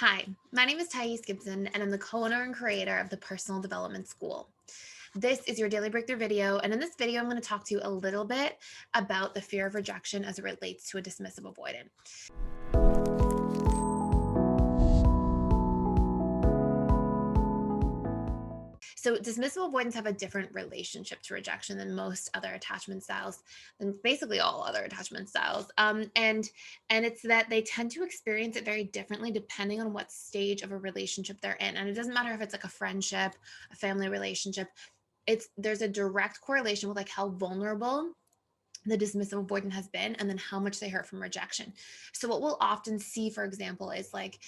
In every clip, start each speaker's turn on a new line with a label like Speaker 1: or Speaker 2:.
Speaker 1: Hi, my name is Gibson, and I'm the co-owner and creator of the Personal Development School. This is your daily breakthrough video, and in this video, I'm going to talk to you a little bit about the fear of rejection as it relates to a dismissive avoidant. So, dismissive avoidants have a different relationship to rejection than most other attachment styles, than basically all other attachment styles. And it's that they tend to experience it very differently depending on what stage of a relationship they're in. And it doesn't matter if it's like a friendship, a family relationship. There's a direct correlation with like how vulnerable the dismissive avoidant has been and then how much they hurt from rejection. So what we'll often see, for example, is like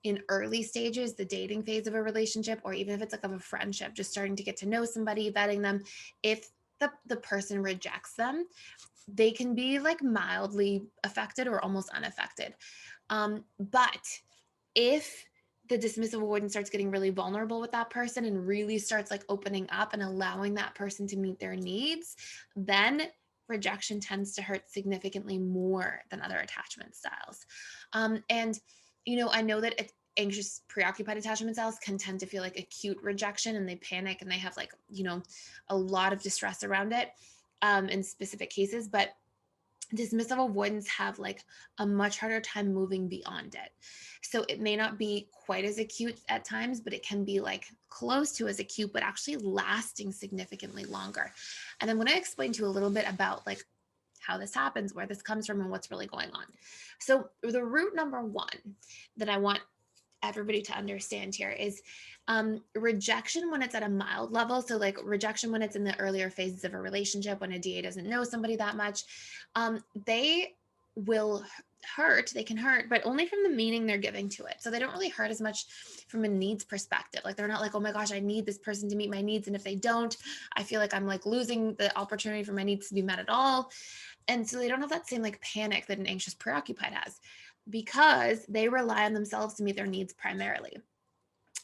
Speaker 1: in early stages, the dating phase of a relationship, or even if it's like of a friendship, just starting to get to know somebody, vetting them, if the person rejects them, they can be like mildly affected or almost unaffected. But if the dismissive avoidant starts getting really vulnerable with that person and really starts like opening up and allowing that person to meet their needs, then rejection tends to hurt significantly more than other attachment styles. And I know that anxious, preoccupied attachment styles can tend to feel like acute rejection and they panic and they have like, a lot of distress around it in specific cases. But dismissive avoidants have like a much harder time moving beyond it. So it may not be quite as acute at times, but it can be like close to as acute, but actually lasting significantly longer. And I'm going to explain to you a little bit about like how this happens, where this comes from, and what's really going on. So the root number one that I want everybody to understand here is rejection when it's at a mild level. So, like rejection when it's in the earlier phases of a relationship, when a DA doesn't know somebody that much, they will hurt. They can hurt, but only from the meaning they're giving to it. So, they don't really hurt as much from a needs perspective. Like, they're not like, oh my gosh, I need this person to meet my needs. And if they don't, I feel like I'm like losing the opportunity for my needs to be met at all. And so, they don't have that same like panic that an anxious preoccupied has because they rely on themselves to meet their needs primarily.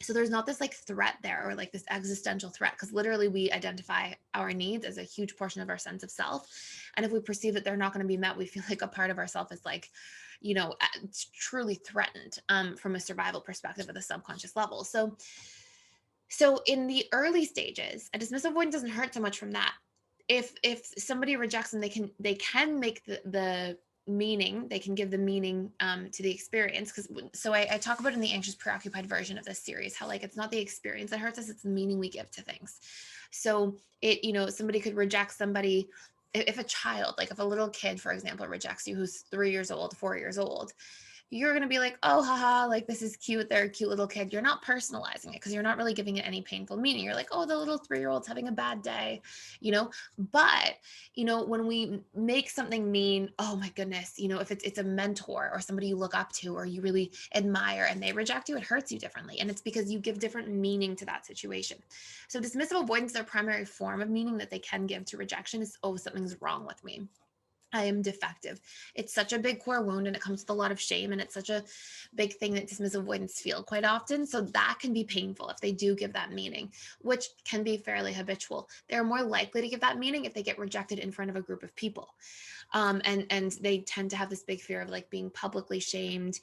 Speaker 1: So there's not this like threat there or like this existential threat because literally we identify our needs as a huge portion of our sense of self. And if we perceive that they're not going to be met, we feel like a part of ourself is like, it's truly threatened from a survival perspective at the subconscious level. So in the early stages, a dismissive avoidant doesn't hurt so much from that. If somebody rejects them, they can make the meaning, they can give the meaning to the experience. Because so I talk about in the anxious preoccupied version of this series how like it's not the experience that hurts us, it's the meaning we give to things. So somebody could reject somebody. If a child, like if a little kid, for example, rejects you who's 3 years old, 4 years old, you're going to be like, oh, haha, like this is cute. They're a cute little kid. You're not personalizing it because you're not really giving it any painful meaning. You're like, oh, the little 3-year-old's having a bad day, you know? But, when we make something mean, oh my goodness, if it's a mentor or somebody you look up to or you really admire and they reject you, it hurts you differently. And it's because you give different meaning to that situation. So dismissive avoidance, their primary form of meaning that they can give to rejection is, oh, something's wrong with me. I am defective. It's such a big core wound and it comes with a lot of shame. And it's such a big thing that dismissive avoidants feel quite often. So that can be painful if they do give that meaning, which can be fairly habitual. They're more likely to give that meaning if they get rejected in front of a group of people. And they tend to have this big fear of like being publicly shamed,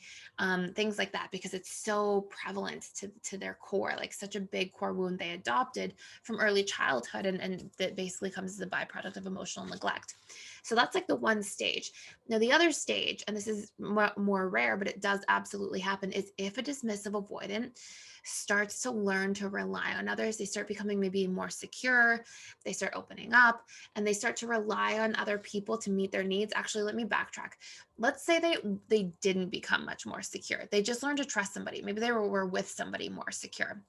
Speaker 1: things like that, because it's so prevalent to their core, like such a big core wound they adopted from early childhood. And that basically comes as a byproduct of emotional neglect. So that's like the one stage. Now, the other stage, and this is more rare, but it does absolutely happen, is if a dismissive avoidant starts to learn to rely on others, they start becoming maybe more secure, they start opening up, and they start to rely on other people to meet their needs. Actually, let me backtrack. Let's say they didn't become much more secure. They just learned to trust somebody. Maybe they were with somebody more secure.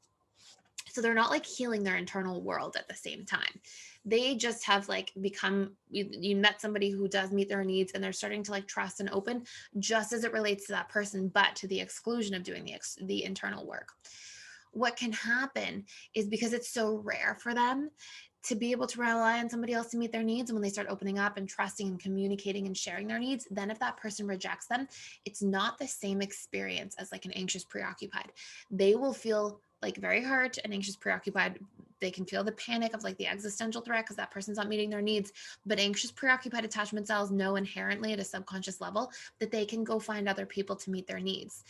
Speaker 1: So they're not like healing their internal world at the same time. They just have like become, you met somebody who does meet their needs and they're starting to like trust and open just as it relates to that person, but to the exclusion of doing the internal work. What can happen is because it's so rare for them to be able to rely on somebody else to meet their needs. And when they start opening up and trusting and communicating and sharing their needs, then if that person rejects them, it's not the same experience as like an anxious preoccupied. They will feel like very hurt and anxious preoccupied they can feel the panic of like the existential threat because that person's not meeting their needs. But anxious preoccupied attachment styles know inherently at a subconscious level that they can go find other people to meet their needs.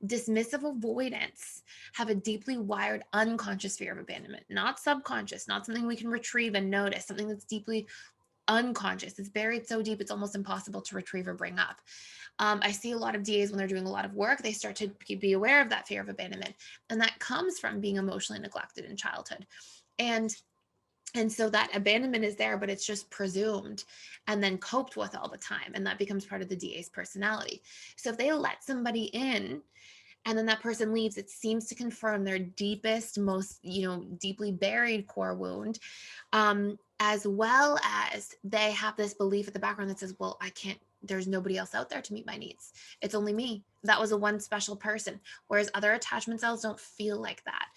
Speaker 1: Dismissive avoidants have a deeply wired unconscious fear of abandonment, not subconscious, not something we can retrieve and notice, something that's deeply unconscious. It's buried so deep, it's almost impossible to retrieve or bring up. I see a lot of DAs when they're doing a lot of work, they start to be aware of that fear of abandonment. And that comes from being emotionally neglected in childhood. And so that abandonment is there, but it's just presumed and then coped with all the time. And that becomes part of the DA's personality. So if they let somebody in and then that person leaves, it seems to confirm their deepest, most, deeply buried core wound, as well as they have this belief at the background that says, well, I can't, there's nobody else out there to meet my needs. It's only me. That was a one special person. Whereas other attachment styles don't feel like that.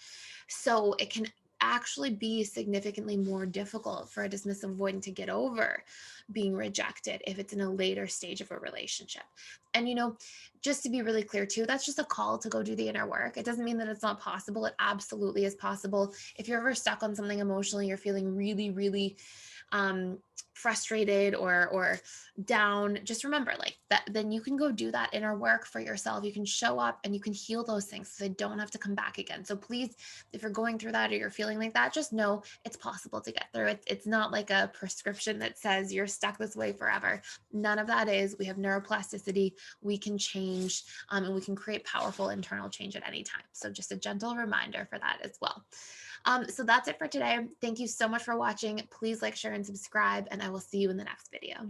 Speaker 1: So it can actually be significantly more difficult for a dismissive avoidant to get over being rejected if it's in a later stage of a relationship. And, just to be really clear too, that's just a call to go do the inner work. It doesn't mean that it's not possible. It absolutely is possible. If you're ever stuck on something emotionally, you're feeling really, really frustrated or down, just remember like that, then you can go do that inner work for yourself. You can show up and you can heal those things so they don't have to come back again. So please, if you're going through that or you're feeling like that, just know it's possible to get through it. It's not like a prescription that says you're stuck this way forever. None of that is. We have neuroplasticity. We can change, and we can create powerful internal change at any time. So just a gentle reminder for that as well. So that's it for today. Thank you so much for watching. Please like, share, and subscribe, and I will see you in the next video.